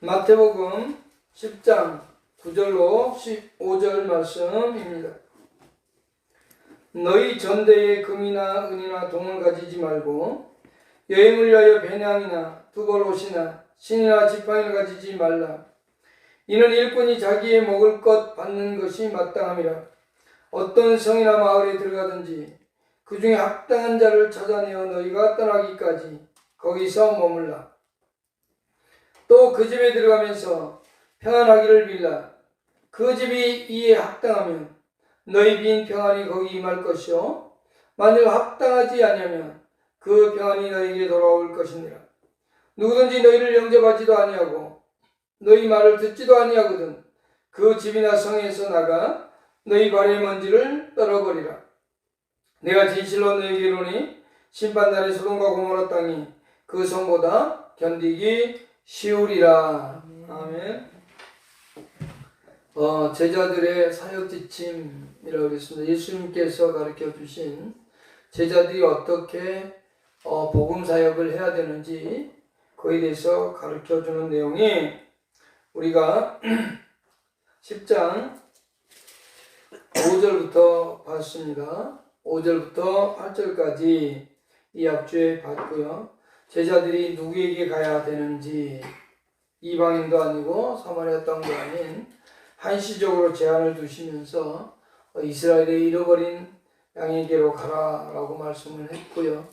마태복음 10장 9절로 15절 말씀입니다. 너희 전대에 금이나 은이나 동을 가지지 말고 여행을 위하여 배낭이나 두벌옷이나 신이나 지팡이를 가지지 말라. 이는 일꾼이 자기의 먹을 것 받는 것이 마땅함이라. 어떤 성이나 마을에 들어가든지 그 중에 합당한 자를 찾아내어 너희가 떠나기까지 거기서 머물라. 또 그 집에 들어가면서 평안하기를 빌라. 그 집이 이에 합당하면 너희 빈 평안이 거기 임할 것이요 만일 합당하지 아니하면 그 평안이 너희에게 돌아올 것이니라. 누구든지 너희를 영접하지도 아니하고 너희 말을 듣지도 아니하거든 그 집이나 성에서 나가 너희 발의 먼지를 떨어버리라. 내가 진실로 너희에게 이르노니 심판날에 소돔과 고모라 땅이 그 성보다 견디기 쉬우리라. 아멘. 제자들의 사역지침이라고 했습니다. 예수님께서 가르쳐 주신 제자들이 어떻게 복음 사역을 해야 되는지 그에 대해서 가르쳐 주는 내용이 우리가 10장 5절부터 봤습니다. 5절부터 8절까지 이 앞주에 봤고요. 제자들이 누구에게 가야 되는지 이방인도 아니고 사마리아 땅도 아닌 한시적으로 제한을 두시면서 이스라엘의 잃어버린 양에게로 가라라고 말씀을 했고요.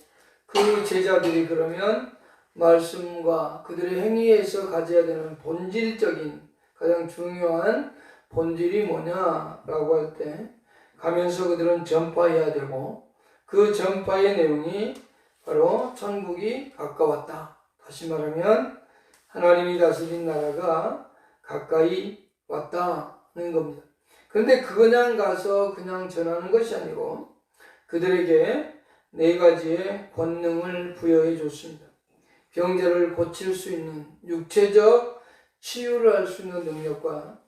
그 제자들이 그러면 말씀과 그들의 행위에서 가져야 되는 본질적인 가장 중요한 본질이 뭐냐라고 할 때 가면서 그들은 전파해야 되고 그 전파의 내용이 바로 천국이 가까웠다. 다시 말하면 하나님이 다스린 나라가 가까이 왔다는 겁니다. 그런데 그냥 가서 그냥 전하는 것이 아니고 그들에게 4가지의 권능을 부여해 줬습니다. 병자를 고칠 수 있는 육체적 치유를 할 수 있는 능력과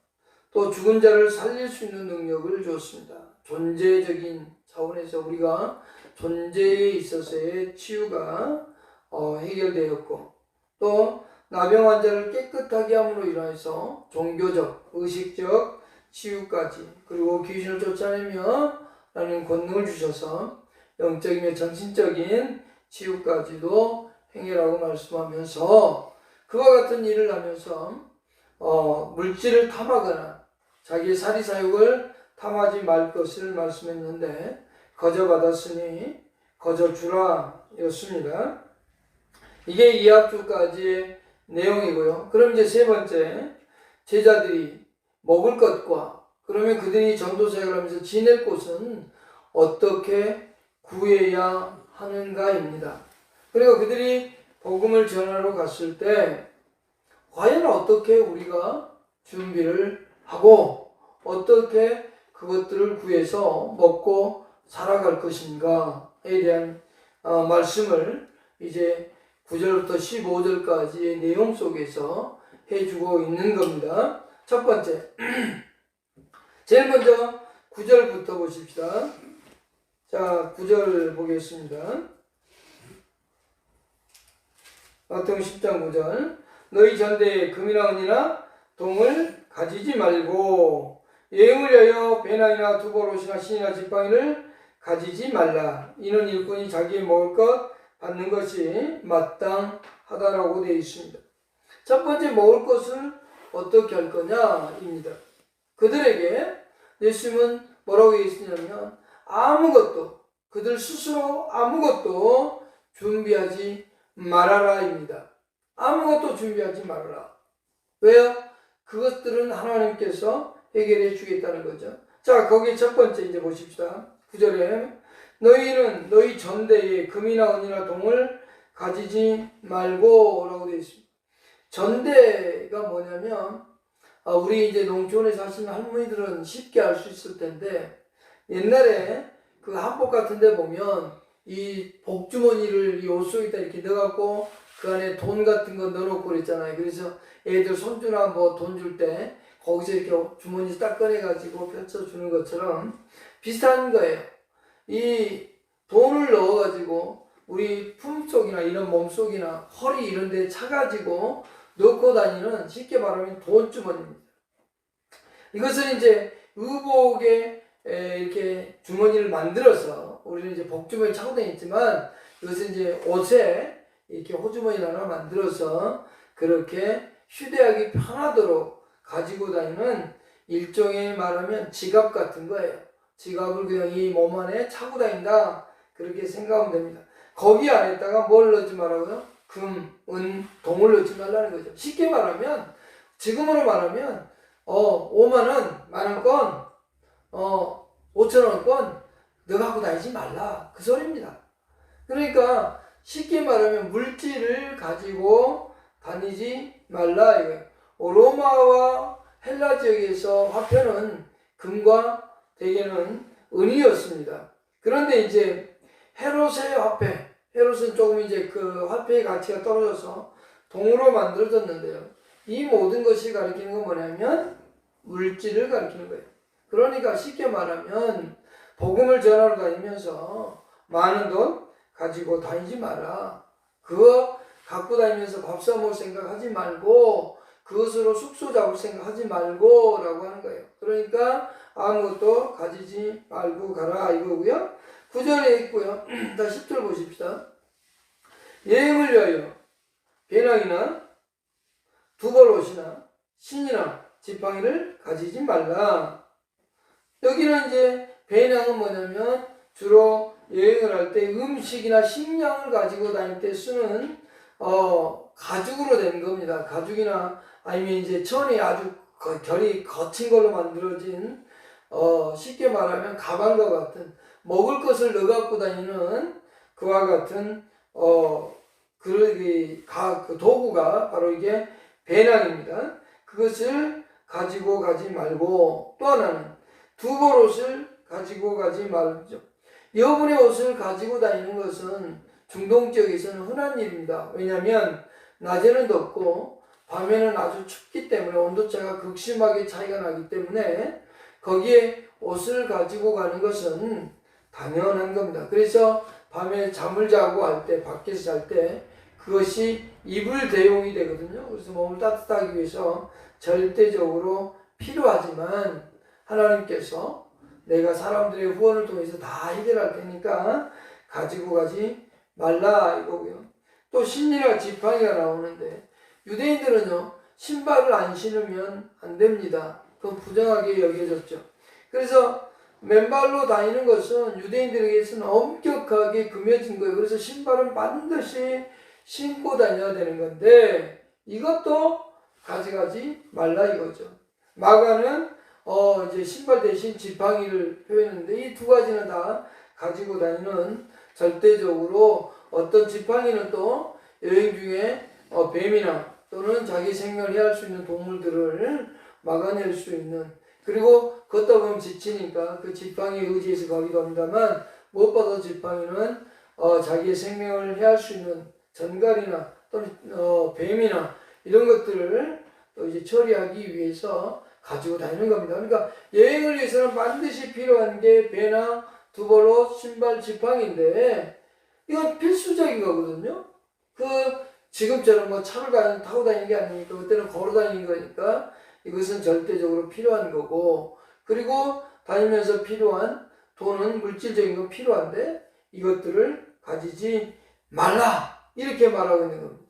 또 죽은 자를 살릴 수 있는 능력을 줬습니다. 존재적인 차원에서 우리가 존재에 있어서의 치유가 해결되었고 또 나병 환자를 깨끗하게 함으로 인해서 종교적, 의식적 치유까지 그리고 귀신을 쫓아내며 라는 권능을 주셔서 영적이며 정신적인 치유까지도 행해라고 말씀하면서 그와 같은 일을 하면서 물질을 탐하거나 자기의 사리사욕을 탐하지 말 것을 말씀했는데 거저 받았으니 거저 주라 였습니다. 이게 이 앞주까지의 내용이고요. 그럼 이제 3번째 제자들이 먹을 것과 그러면 그들이 전도사역을 하면서 지낼 곳은 어떻게 구해야 하는가입니다. 그리고 그들이 복음을 전하러 갔을 때 과연 어떻게 우리가 준비를 하고 어떻게 그것들을 구해서 먹고 살아갈 것인가에 대한 말씀을 이제 9절부터 15절까지의 내용 속에서 해주고 있는 겁니다. 첫 번째, 제일 먼저 9절부터 보십시다. 자, 9절 보겠습니다. 마태복음 10장 9절. 너희 전대에 금이나 은이나 동을 가지지 말고 여행을 위하여 배낭이나 두벌옷이나 신이나 지팡이를 가지지 말라. 이는 일꾼이 자기의 먹을 것 받는 것이 마땅하다라고 되어 있습니다. 첫 번째 먹을 것을 어떻게 할 거냐입니다. 그들에게 예수님은 뭐라고 되어 있으냐면 아무것도 그들 스스로 아무것도 준비하지 말아라입니다. 아무것도 준비하지 말아라. 왜요? 그것들은 하나님께서 해결해 주겠다는 거죠. 자, 거기 첫 번째 이제 보십시다. 9절에 너희는 너희 전대에 금이나 은이나 동을 가지지 말고 라고 되어 있습니다. 전대가 뭐냐면 우리 이제 농촌에 사시는 할머니들은 쉽게 알 수 있을 텐데 옛날에 그 한복 같은 데 보면 이 복주머니를 이 옷 속에다 이렇게 넣어갖고 그 안에 돈 같은 거 넣어놓고 그랬잖아요. 그래서 애들 손주나 뭐 돈 줄 때 거기서 이렇게 주머니 딱 꺼내가지고 펼쳐주는 것처럼 비슷한 거예요. 이 돈을 넣어가지고 우리 품속이나 이런 몸속이나 허리 이런 데 차가지고 넣고 다니는 쉽게 말하면 돈주머니입니다. 이것은 이제 의복에 이렇게 주머니를 만들어서 우리는 이제 복주머니 차고 다녔지만 이것은 이제 옷에 이렇게 호주머니를 하나 만들어서 그렇게 휴대하기 편하도록 가지고 다니는 일종의 말하면 지갑 같은 거예요. 지갑을 그냥 이 몸 안에 차고 다닌다. 그렇게 생각하면 됩니다. 거기 안에다가 뭘 넣지 말라고요? 금, 은, 동을 넣지 말라는 거죠. 쉽게 말하면, 지금으로 말하면, 5만원, 만원권, 5천원권, 너 갖고 다니지 말라. 그 소리입니다. 그러니까, 쉽게 말하면 물질을 가지고 다니지 말라. 이거예요. 로마와 헬라 지역에서 화폐는 금과 대개는 은이었습니다. 그런데 이제 헤롯의 화폐, 헤롯은 조금 이제 그 화폐의 가치가 떨어져서 동으로 만들어졌는데요. 이 모든 것이 가리키는 건 뭐냐면 물질을 가리키는 거예요. 그러니까 쉽게 말하면 복음을 전하러 다니면서 많은 돈 가지고 다니지 마라. 그거 갖고 다니면서 밥 사 먹을 생각하지 말고 그것으로 숙소 잡을 생각하지 말고 라고 하는 거예요. 그러니까 아무것도 가지지 말고 가라 이거고요. 9절에 있고요. 다 10절 보십시다. 여행을 위하여 배낭이나 두벌옷이나 신이나 지팡이를 가지지 말라. 여기는 이제 배낭은 뭐냐면 주로 여행을 할 때 음식이나 식량을 가지고 다닐 때 쓰는 가죽으로 된 겁니다. 가죽이나 아니면 이제 천이 아주 결이 거친 걸로 만들어진 쉽게 말하면 가방과 같은 먹을 것을 넣어 갖고 다니는 그와 같은 그 도구가 바로 이게 배낭입니다. 그것을 가지고 가지 말고 또 하나는 두벌옷을 가지고 가지 말죠. 여분의 옷을 가지고 다니는 것은 중동 지역에서는 흔한 일입니다. 왜냐하면 낮에는 덥고 밤에는 아주 춥기 때문에 온도차가 극심하게 차이가 나기 때문에 거기에 옷을 가지고 가는 것은 당연한 겁니다. 그래서 밤에 잠을 자고 할 때, 밖에서 잘 때 그것이 이불 대용이 되거든요. 그래서 몸을 따뜻하게 위해서 절대적으로 필요하지만 하나님께서 내가 사람들의 후원을 통해서 다 해결할 테니까 가지고 가지 말라 이거고요. 또 신이나 지팡이가 나오는데 유대인들은요 신발을 안 신으면 안 됩니다. 그건 부정하게 여겨졌죠. 그래서 맨발로 다니는 것은 유대인들에게서는 엄격하게 금해진 거예요. 그래서 신발은 반드시 신고 다녀야 되는 건데 이것도 가져가지 말라 이거죠. 마가는 이제 신발 대신 지팡이를 표현했는데 이 두 가지는 다 가지고 다니는 절대적으로 어떤 지팡이는 또 여행 중에 뱀이나 또는 자기 생명을 해할 수 있는 동물들을 막아낼 수 있는 그리고 걷다 보면 지치니까 그 지팡이에 의지해서 가기도 합니다만 무엇보다 지팡이는 자기의 생명을 해할 수 있는 전갈이나 또는 뱀이나 이런 것들을 또 이제 처리하기 위해서 가지고 다니는 겁니다. 그러니까 여행을 위해서는 반드시 필요한 게 배나 두벌옷, 신발, 지팡이인데 이건 필수적인 거거든요. 지금처럼 뭐 차를 타고 다니는 게 아니니까 그때는 걸어 다니는 거니까 이것은 절대적으로 필요한 거고 그리고 다니면서 필요한 돈은 물질적인 건 필요한데 이것들을 가지지 말라 이렇게 말하고 있는 겁니다.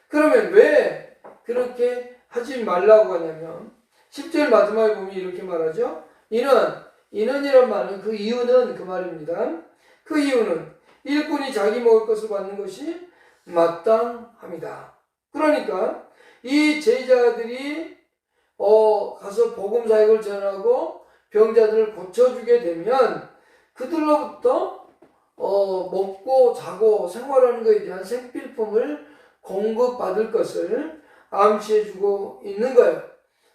그러면 왜 그렇게 하지 말라고 하냐면 10절 마지막에 보면 이렇게 말하죠. 이는이란 말은 그 이유는 그 말입니다. 그 이유는 일꾼이 자기 먹을 것을 받는 것이 마땅합니다. 그러니까 이 제자들이 가서 복음 사역을 전하고 병자들을 고쳐주게 되면 그들로부터 먹고 자고 생활하는 것에 대한 생필품을 공급받을 것을 암시해주고 있는 거예요.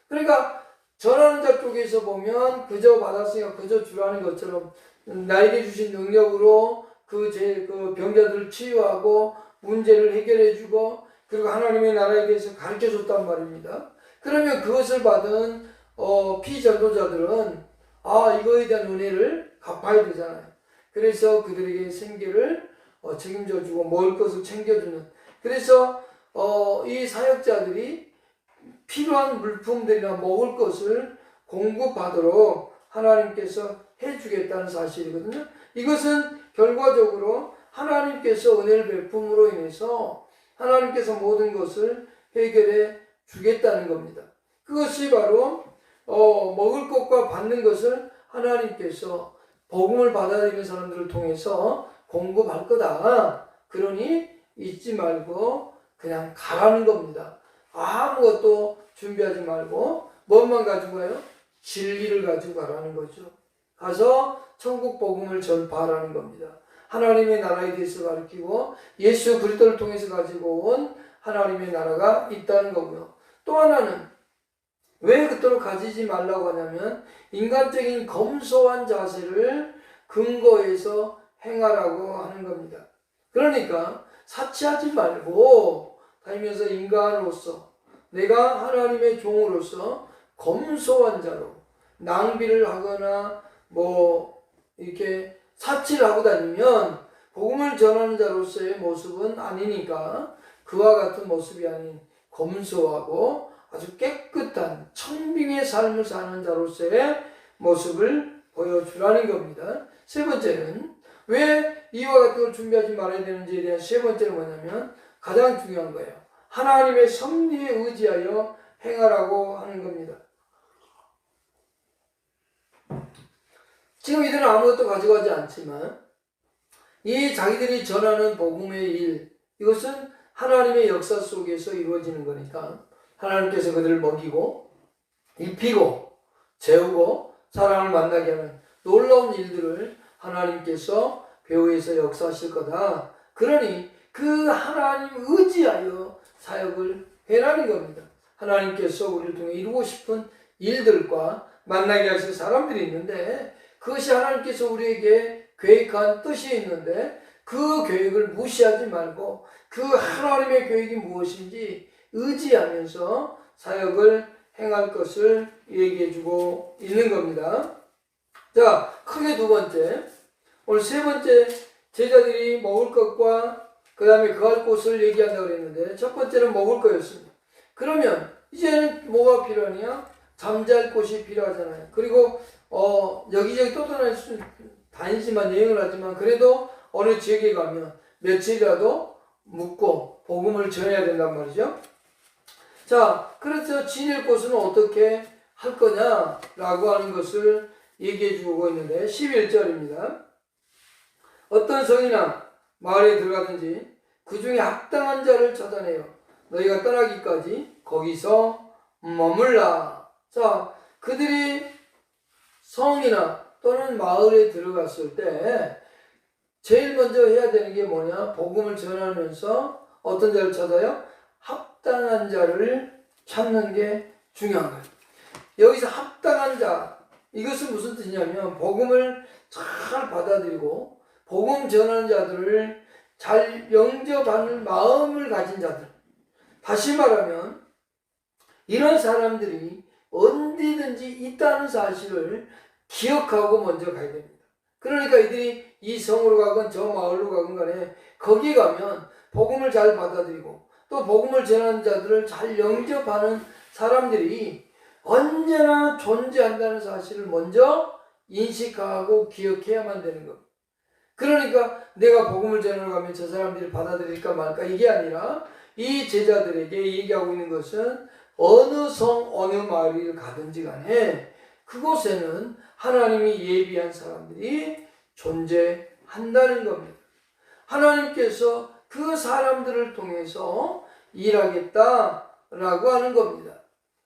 그러니까 전하는 자 쪽에서 보면 그저 받았으니까 그저 주라는 것처럼 나에게 주신 능력으로 그 병자들을 치유하고 문제를 해결해주고 그리고 하나님의 나라에 대해서 가르쳐줬단 말입니다. 그러면 그것을 받은 피전도자들은 이거에 대한 은혜를 갚아야 되잖아요. 그래서 그들에게 생계를 책임져주고 먹을 것을 챙겨주는 그래서 이 사역자들이 필요한 물품들이나 먹을 것을 공급하도록 하나님께서 해주겠다는 사실이거든요. 이것은 결과적으로 하나님께서 은혜를 베품으로 인해서 하나님께서 모든 것을 해결해 주겠다는 겁니다. 그것이 바로 먹을 것과 받는 것을 하나님께서 복음을 받아들이는 사람들을 통해서 공급할 거다. 그러니 잊지 말고 그냥 가라는 겁니다. 아무것도 준비하지 말고 뭐만 가지고 가요? 진리를 가지고 가라는 거죠. 가서 천국 복음을 전파하라는 겁니다. 하나님의 나라에 대해서 가르치고 예수 그리스도를 통해서 가지고 온 하나님의 나라가 있다는 거고요. 또 하나는 왜 그토록 가지지 말라고 하냐면 인간적인 검소한 자세를 근거해서 행하라고 하는 겁니다. 그러니까 사치하지 말고 다니면서 인간으로서 내가 하나님의 종으로서 검소한 자로 낭비를 하거나 이렇게 사치를 하고 다니면 복음을 전하는 자로서의 모습은 아니니까 그와 같은 모습이 아닌 검소하고 아주 깨끗한 청빙의 삶을 사는 자로서의 모습을 보여주라는 겁니다. 세 번째는 왜 이와 같은 걸 준비하지 말아야 되는지에 대한 세 번째는 뭐냐면 가장 중요한 거예요. 하나님의 섭리에 의지하여 행하라고 하는 겁니다. 지금 이들은 아무것도 가져가지 않지만 이 자기들이 전하는 복음의 일, 이것은 하나님의 역사 속에서 이루어지는 거니까 하나님께서 그들을 먹이고 입히고 재우고 사람을 만나게 하는 놀라운 일들을 하나님께서 배후에서 역사하실 거다. 그러니 그 하나님 의지하여 사역을 해라는 겁니다. 하나님께서 우리를 통해 이루고 싶은 일들과 만나게 하실 사람들이 있는데 그것이 하나님께서 우리에게 계획한 뜻이 있는데 그 계획을 무시하지 말고 그 하나님의 계획이 무엇인지 의지하면서 사역을 행할 것을 얘기해주고 있는 겁니다. 자, 크게 두 번째, 오늘 세 번째 제자들이 먹을 것과 그 다음에 거할 곳을 얘기한다고 그랬는데 첫 번째는 먹을 거였습니다. 그러면 이제는 뭐가 필요하냐? 잠잘 곳이 필요하잖아요. 그리고 여기저기 또 다니지만 여행을 하지만 그래도 어느 지역에 가면 며칠이라도 묵고 복음을 전해야 된단 말이죠. 자, 그래서 지낼 곳은 어떻게 할 거냐라고 하는 것을 얘기해 주고 있는데 11절입니다. 어떤 성이나 마을에 들어가든지 그 중에 합당한 자를 찾아내요. 너희가 떠나기까지 거기서 머물라. 자, 그들이 성이나 또는 마을에 들어갔을 때 제일 먼저 해야 되는 게 뭐냐? 복음을 전하면서 어떤 자를 찾아요? 합당한 자를 찾는 게 중요한 거예요. 여기서 합당한 자, 이것은 무슨 뜻이냐면 복음을 잘 받아들이고 복음 전하는 자들을 잘 영접하는 마음을 가진 자들. 다시 말하면 이런 사람들이 어디든지 있다는 사실을 기억하고 먼저 가야 됩니다. 그러니까 이들이 이 성으로 가건 저 마을로 가건 간에 거기 가면 복음을 잘 받아들이고 또 복음을 전하는 자들을 잘 영접하는 사람들이 언제나 존재한다는 사실을 먼저 인식하고 기억해야만 되는 겁니다. 그러니까 내가 복음을 전하러 가면 저 사람들이 받아들일까 말까 이게 아니라 이 제자들에게 얘기하고 있는 것은 어느 성 어느 마을을 가든지 간에 그곳에는 하나님이 예비한 사람들이 존재한다는 겁니다. 하나님께서 그 사람들을 통해서 일하겠다라고 하는 겁니다.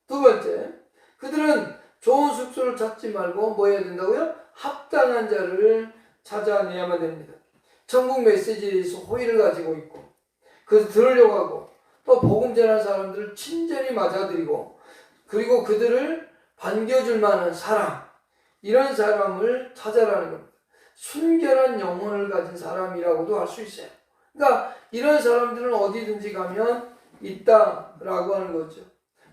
두 번째, 그들은 좋은 숙소를 찾지 말고 뭐 해야 된다고요? 합당한 자를 찾아내야만 됩니다. 천국 메시지에 대해서 호의를 가지고 있고 그래서 들으려고 하고 또 복음 전하는 사람들을 친절히 맞아들이고 그리고 그들을 반겨줄 만한 사람, 이런 사람을 찾아라는 겁니다. 순결한 영혼을 가진 사람이라고도 할 수 있어요. 그러니까 이런 사람들은 어디든지 가면 있다라고 하는 거죠.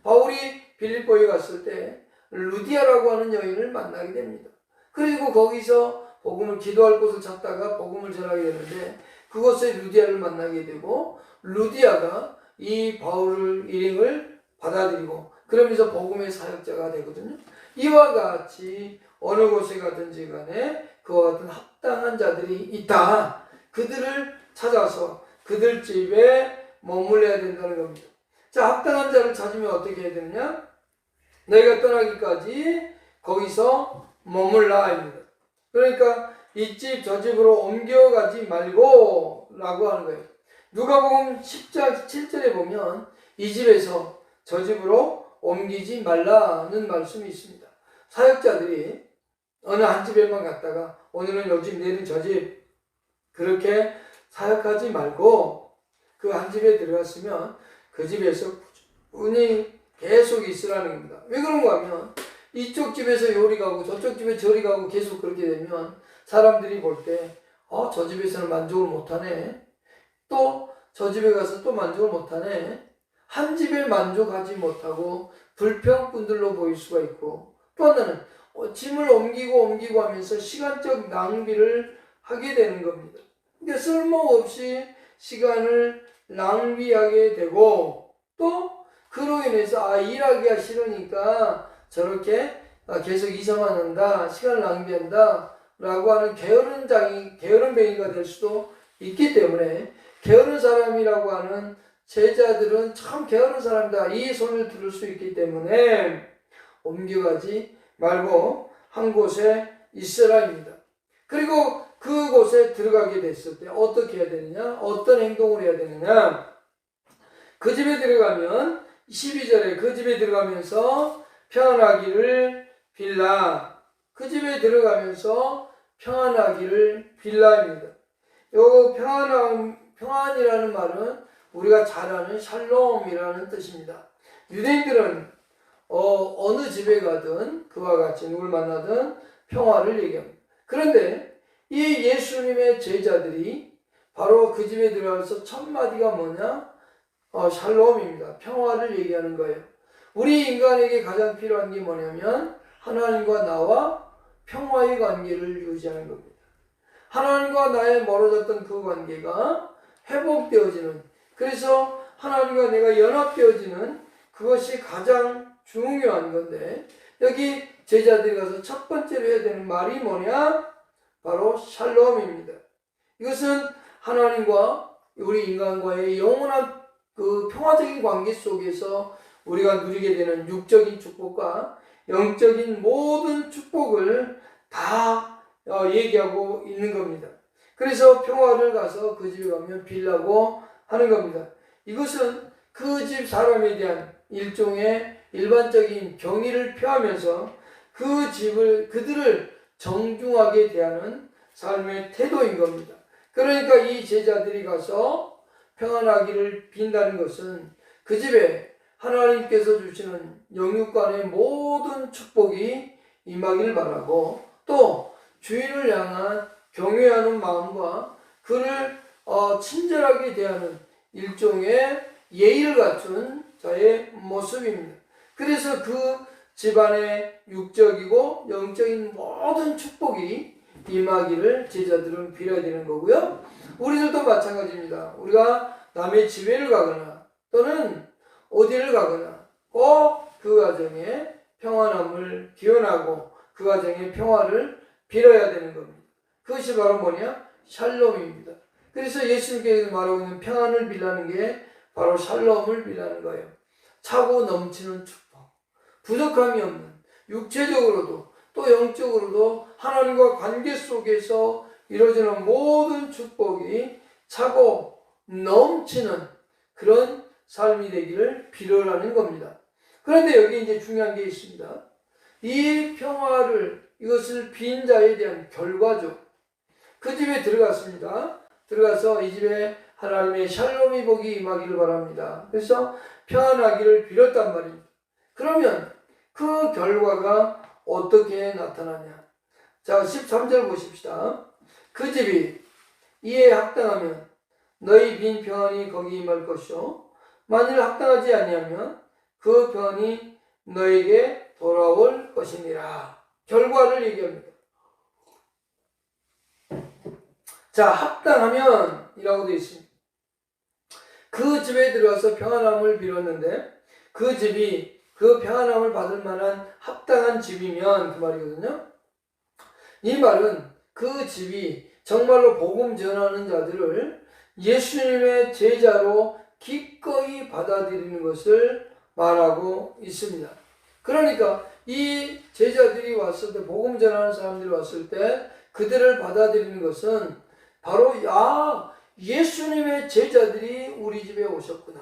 바울이 빌립보에 갔을 때 루디아라고 하는 여인을 만나게 됩니다. 그리고 거기서 복음을 기도할 곳을 찾다가 복음을 전하게 되는데 그곳에 루디아를 만나게 되고 루디아가 이 바울을 일행을 받아들이고 그러면서 복음의 사역자가 되거든요. 이와 같이 어느 곳에 가든지 간에 그와 같은 합당한 자들이 있다. 그들을 찾아서 그들 집에 머물러야 된다는 겁니다. 자, 합당한 자를 찾으면 어떻게 해야 되느냐? 너희가 떠나기까지 거기서 머물라입니다. 그러니까 이 집 저 집으로 옮겨가지 말고 라고 하는 거예요. 누가복음 10장 7절에 보면 이 집에서 저 집으로 옮기지 말라는 말씀이 있습니다. 사역자들이 어느 한 집에만 갔다가 오늘은 요 집, 내일은 저 집 그렇게 사역하지 말고 그 한 집에 들어갔으면 그 집에서 꾸준히 계속 있으라는 겁니다. 왜 그런가 하면 이쪽 집에서 요리 가고 저쪽 집에 저리 가고 계속 그렇게 되면 사람들이 볼 때 저 집에서는 만족을 못하네. 또 저 집에 가서 또 만족을 못하네. 한 집에 만족하지 못하고 불평꾼들로 보일 수가 있고 또 하나는 짐을 옮기고 하면서 시간적 낭비를 하게 되는 겁니다. 그러니까 쓸모없이 시간을 낭비하게 되고 또 그로 인해서 일하기가 싫으니까 저렇게 계속 이사만 한다, 시간을 낭비한다 라고 하는 게으름뱅이가 될 수도 있기 때문에 게으른 사람이라고 하는 제자들은 참 게으른 사람이다 이 소리를 들을 수 있기 때문에 옮겨가지 말고 한 곳에 있으라입니다. 그리고 그곳에 들어가게 됐을 때 어떻게 해야 되느냐? 어떤 행동을 해야 되느냐? 그 집에 들어가면 12절에 그 집에 들어가면서 평안하기를 빌라. 그 집에 들어가면서 평안하기를 빌라입니다. 요 평안이라는 말은 우리가 잘 아는 샬롬이라는 뜻입니다. 유대인들은 어느 집에 가든 그와 같이 누굴 만나든 평화를 얘기합니다. 그런데 이 예수님의 제자들이 바로 그 집에 들어가서 첫 마디가 뭐냐? 샬롬입니다. 평화를 얘기하는 거예요. 우리 인간에게 가장 필요한 게 뭐냐면 하나님과 나와 평화의 관계를 유지하는 겁니다. 하나님과 나의 멀어졌던 그 관계가 회복되어지는, 그래서 하나님과 내가 연합되어지는 그것이 가장 중요한 건데 여기 제자들이 가서 첫 번째로 해야 되는 말이 뭐냐? 바로 샬롬입니다. 이것은 하나님과 우리 인간과의 영원한 그 평화적인 관계 속에서 우리가 누리게 되는 육적인 축복과 영적인 모든 축복을 다 얘기하고 있는 겁니다. 그래서 평화를 가서 그 집에 가면 빌라고 하는 겁니다. 이것은 그 집 사람에 대한 일종의 일반적인 경의를 표하면서 그들을 정중하게 대하는 삶의 태도인 겁니다. 그러니까 이 제자들이 가서 평안하기를 빈다는 것은 그 집에 하나님께서 주시는 영육간의 모든 축복이 임하기를 바라고 또 주인을 향한 경외하는 마음과 그를 친절하게 대하는 일종의 예의를 갖춘 자의 모습입니다. 그래서 그 집안의 육적이고 영적인 모든 축복이 임하기를 제자들은 빌어야 되는 거고요. 우리들도 마찬가지입니다. 우리가 남의 집에를 가거나 또는 어디를 가거나 꼭 그 가정에 평안함을 기원하고 그 가정의 평화를 빌어야 되는 겁니다. 그것이 바로 뭐냐? 샬롬입니다. 그래서 예수님께서 말하고 있는 평안을 빌라는 게 바로 샬롬을 빌라는 거예요. 차고 넘치는 축복, 부족함이 없는 육체적으로도 또 영적으로도 하나님과 관계 속에서 이루어지는 모든 축복이 차고 넘치는 그런 삶이 되기를 빌어라는 겁니다. 그런데 여기 이제 중요한 게 있습니다. 이 평화를 이것을 빈 자에 대한 결과죠. 그 집에 들어갔습니다. 들어가서 이 집에 하나님의 샬롬이 복이 임하기를 바랍니다. 그래서 평안하기를 빌었단 말입니다. 그러면 그 결과가 어떻게 나타나냐? 자, 13절 보십시다. 그 집이 이에 합당하면 너희 빈 평안이 거기 임할 것이요 만일 합당하지 아니하면 그 평안이 너에게 돌아올 것이니라. 결과를 얘기합니다. 자, 합당하면 이라고 되어 있습니다. 그 집에 들어가서 평안함을 빌었는데 그 집이 그 평안함을 받을 만한 합당한 집이면 그 말이거든요. 이 말은 그 집이 정말로 복음 전하는 자들을 예수님의 제자로 기꺼이 받아들이는 것을 말하고 있습니다. 그러니까 이 제자들이 왔을 때, 복음 전하는 사람들이 왔을 때 그들을 받아들이는 것은 바로 예수님의 제자들이 우리 집에 오셨구나,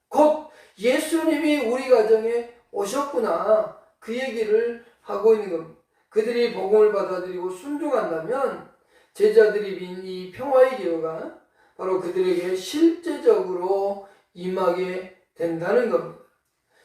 곧 예수님이 우리 가정에 오셨구나, 그 얘기를 하고 있는 겁니다. 그들이 복음을 받아들이고 순종한다면 제자들이 빈 이 평화의 기회가 바로 그들에게 실제적으로 임하게 된다는 겁니다.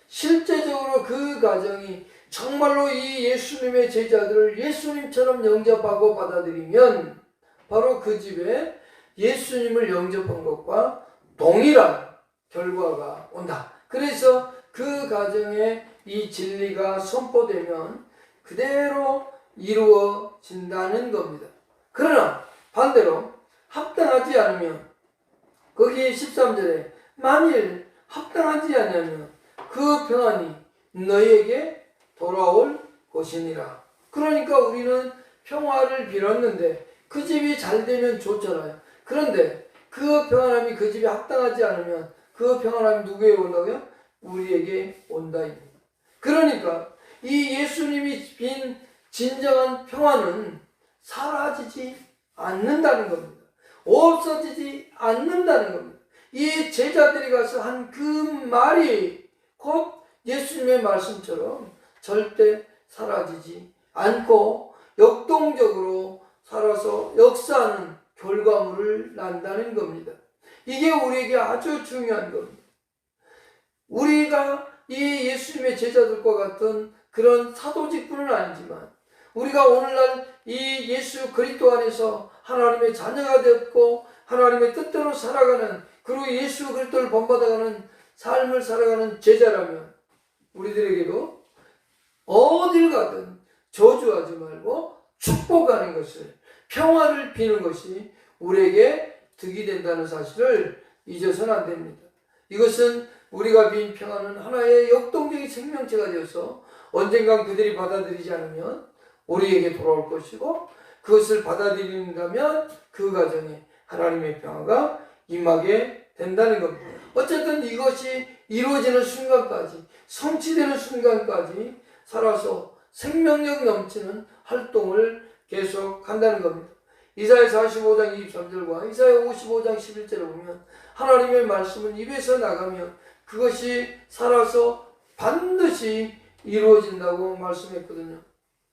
실제적으로 그 가정이 정말로 이 예수님의 제자들을 예수님처럼 영접하고 받아들이면 바로 그 집에 예수님을 영접한 것과 동일한 결과가 온다. 그래서 그 가정에 이 진리가 선포되면 그대로 이루어진다는 겁니다. 그러나 반대로 합당하지 않으면, 거기에 13절에 만일 합당하지 않으면 그 평안이 너희에게 돌아올 것이니라. 그러니까 우리는 평화를 빌었는데 그 집이 잘 되면 좋잖아요. 그런데 그 평안함이 그 집에 합당하지 않으면 그 평안함이 누구에게 온다고요? 우리에게 온다입니다. 그러니까 이 예수님이 빈 진정한 평안은 사라지지 않는다는 겁니다. 없어지지 않는다는 겁니다. 이 제자들이 가서 한 그 말이 곧 예수님의 말씀처럼 절대 사라지지 않고 역동적으로 살아서 역사하는 결과물을 난다는 겁니다. 이게 우리에게 아주 중요한 겁니다. 우리가 이 예수님의 제자들과 같은 그런 사도직분은 아니지만 우리가 오늘날 이 예수 그리스도 안에서 하나님의 자녀가 되었고 하나님의 뜻대로 살아가는, 그리고 예수 그리스도를 본받아가는 삶을 살아가는 제자라면 우리들에게도 어딜 가든 저주하지 말고 축복하는 것을, 평화를 비는 것이 우리에게 득이 된다는 사실을 잊어서는 안 됩니다. 이것은 우리가 빈 평화는 하나의 역동적인 생명체가 되어서 언젠간 그들이 받아들이지 않으면 우리에게 돌아올 것이고, 그것을 받아들인다면 그 가정에 하나님의 평화가 임하게 된다는 겁니다. 어쨌든 이것이 이루어지는 순간까지, 성취되는 순간까지 살아서 생명력 넘치는 활동을 계속한다는 겁니다. 이사야 45장 23절과 이사야 55장 11절을 보면 하나님의 말씀은 입에서 나가면 그것이 살아서 반드시 이루어진다고 말씀했거든요.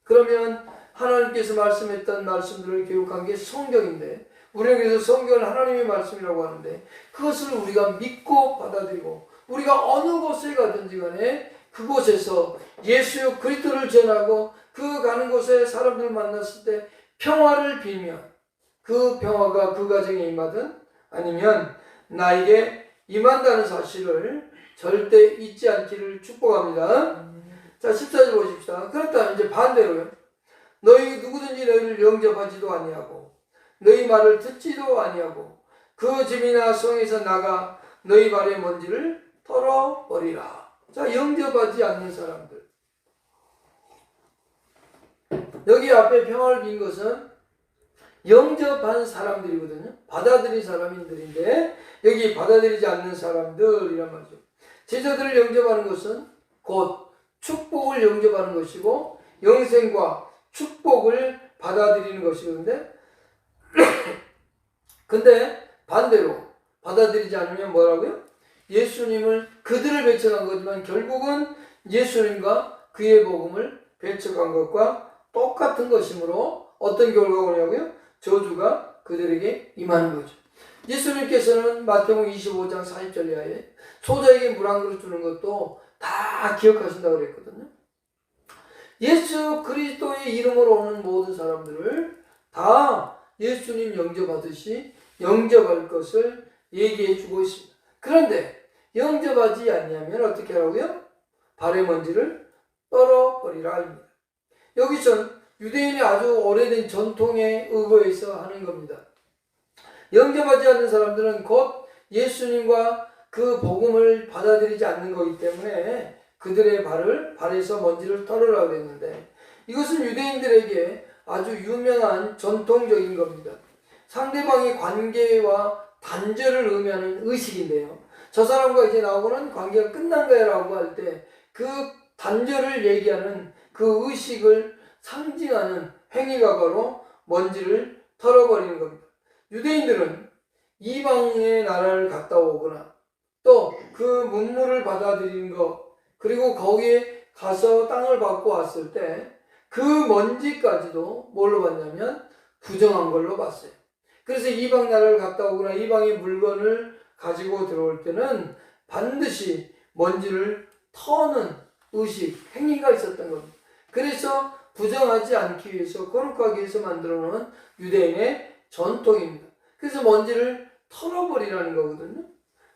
그러면 하나님께서 말씀했던 말씀들을 기록한 게 성경인데, 우리에게서 성경을 하나님의 말씀이라고 하는데 그것을 우리가 믿고 받아들이고 우리가 어느 곳에 가든지 간에 그곳에서 예수 그리스도를 전하고 그 가는 곳에 사람들을 만났을 때 평화를 빌면 그 평화가 그 가정에 임하든 아니면 나에게 임한다는 사실을 절대 잊지 않기를 축복합니다. 자, 14절 보십시다. 그렇다면 이제 반대로요. 너희 누구든지 너희를 영접하지도 아니하고 너희 말을 듣지도 아니하고 그 집이나 성에서 나가 너희 발의 먼지를 털어버리라. 자, 영접하지 않는 사람들. 여기 앞에 평화를 빈 것은 영접한 사람들이거든요. 받아들인 사람들인데 여기 받아들이지 않는 사람들이란 말이죠. 제자들을 영접하는 것은 곧 축복을 영접하는 것이고 영생과 축복을 받아들이는 것이거든요. 근데 반대로 받아들이지 않으면 뭐라고요? 예수님을, 그들을 배척한 거지만 결국은 예수님과 그의 복음을 배척한 것과 똑같은 것이므로 어떤 결과가 오냐고요? 저주가 그들에게 임하는 거죠. 예수님께서는 마태복음 25장 40절 이하에 소자에게 물 한 그릇 주는 것도 다 기억하신다고 그랬거든요. 예수 그리스도의 이름으로 오는 모든 사람들을 다 예수님 영접하듯이 영접할 것을 얘기해 주고 있습니다. 그런데 영접하지 않냐면 어떻게 하라고요? 발의 먼지를 떨어버리라 합니다. 여기선 유대인의 아주 오래된 전통에 의거해서 하는 겁니다. 영접하지 않는 사람들은 곧 예수님과 그 복음을 받아들이지 않는 거기 때문에 그들의 발에서 먼지를 털으라고 그랬는데, 이것은 유대인들에게 아주 유명한 전통적인 겁니다. 상대방의 관계와 단절을 의미하는 의식인데요. 저 사람과 이제 나하고는 관계가 끝난 거야 라고 할 때 그 단절을 얘기하는 그 의식을 상징하는 행위가 바로 먼지를 털어버리는 겁니다. 유대인들은 이방의 나라를 갔다 오거나 또 그 문물을 받아들이는 것, 그리고 거기에 가서 땅을 받고 왔을 때 그 먼지까지도 뭘로 봤냐면 부정한 걸로 봤어요. 그래서 이방 나라를 갔다 오거나 이방의 물건을 가지고 들어올 때는 반드시 먼지를 터는 의식, 행위가 있었던 겁니다. 그래서 부정하지 않기 위해서, 거룩하기 위해서 만들어 놓은 유대인의 전통입니다. 그래서 먼지를 털어버리라는 거거든요.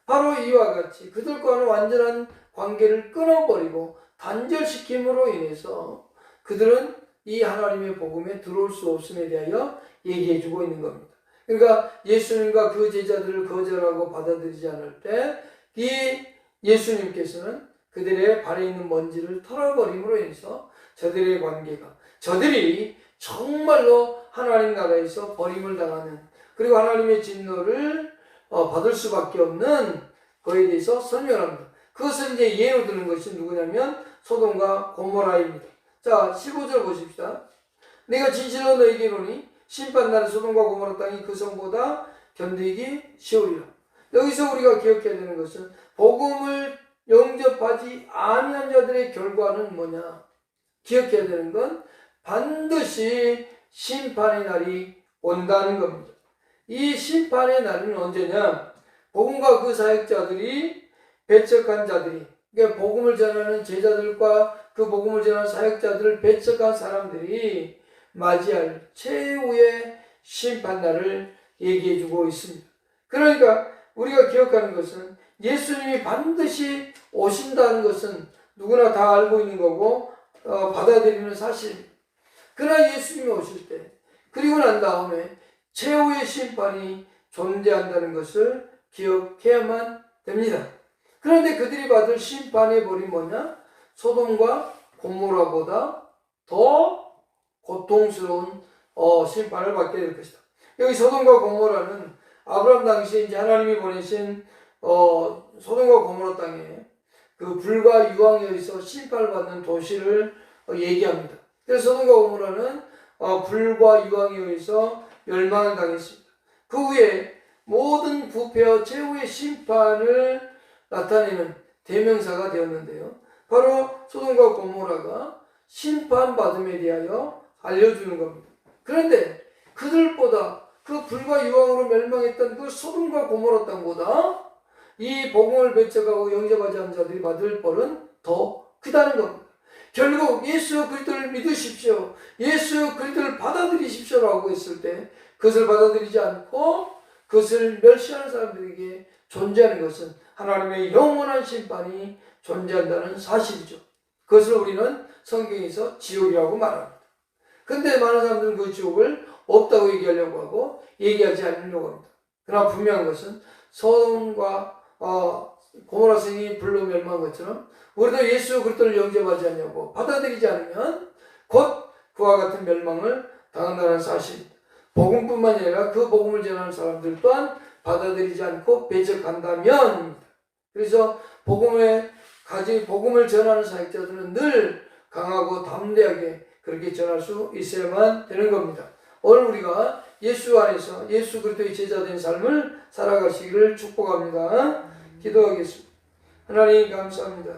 바로 이와 같이 그들과는 완전한 관계를 끊어버리고 단절시킴으로 인해서 그들은 이 하나님의 복음에 들어올 수 없음에 대하여 얘기해주고 있는 겁니다. 그러니까 예수님과 그 제자들을 거절하고 받아들이지 않을 때 이 예수님께서는 그들의 발에 있는 먼지를 털어버림으로 인해서 저들의 관계가, 저들이 정말로 하나님 나라에서 버림을 당하는, 그리고 하나님의 진노를 받을 수밖에 없는 거에 대해서 설명합니다. 그것을 이제 예로 드는 것이 누구냐면 소돔과 고모라입니다. 자, 15절 보십시다. 내가 진실로 너에게 이르노니 심판날에 소돔과 고모라 땅이 그 성보다 견디기 쉬우리라. 여기서 우리가 기억해야 되는 것은 복음을 영접하지 아니한 자들의 결과는 뭐냐? 기억해야 되는 건 반드시 심판의 날이 온다는 겁니다. 이 심판의 날은 언제냐? 복음과 그 사역자들이, 배척한 자들이, 그러니까 복음을 전하는 제자들과 그 복음을 전하는 사역자들을 배척한 사람들이 맞이할 최후의 심판날을 얘기해주고 있습니다. 그러니까 우리가 기억하는 것은 예수님이 반드시 오신다는 것은 누구나 다 알고 있는 거고 받아들이는 사실입니다. 그러나 예수님이 오실 때, 그리고 난 다음에 최후의 심판이 존재한다는 것을 기억해야만 됩니다. 그런데 그들이 받을 심판의 벌이 뭐냐? 소돔과 고모라보다 더 고통스러운 심판을 받게 될 것이다. 여기 소돔과 고모라는 아브라함 당시에 이제 하나님이 보내신 소돔과 고모라 땅에 그 불과 유황에 의해서 심판을 받는 도시를 얘기합니다. 그래서 소돔과 고모라는 불과 유황에 의해서 멸망을 당했습니다. 그 후에 모든 부패와 최후의 심판을 나타내는 대명사가 되었는데요. 바로 소돔과 고모라가 심판받음에 대하여 알려주는 겁니다. 그런데 그들보다, 그 불과 유황으로 멸망했던 그 소돔과 고모라 땅보다 이 복음을 배척하고 영접하지 않은 자들이 받을 벌은 더 크다는 겁니다. 결국 예수 그리스도를 믿으십시오, 예수 그리스도를 받아들이십시오라고 했을 때 그것을 받아들이지 않고 그것을 멸시하는 사람들에게 존재하는 것은 하나님의 영원한 심판이 존재한다는 사실이죠. 그것을 우리는 성경에서 지옥이라고 말합니다. 근데 많은 사람들은 그 지옥을 없다고 얘기하려고 하고 얘기하지 않으려고 합니다. 그러나 분명한 것은 소돔과 고모라 성이 불로 멸망한 것처럼 우리도 예수 그리스도를 영접하지 않냐고 받아들이지 않으면 곧 그와 같은 멸망을 당한다는 사실입니다. 복음뿐만 아니라 그 복음을 전하는 사람들 또한 받아들이지 않고 배척한다면, 그래서 복음을 전하는 사역자들은 늘 강하고 담대하게 그렇게 전할 수 있어야만 되는 겁니다. 오늘 우리가 예수 안에서 예수 그리스도의 제자된 삶을 살아가시기를 축복합니다. 기도하겠습니다. 하나님 감사합니다.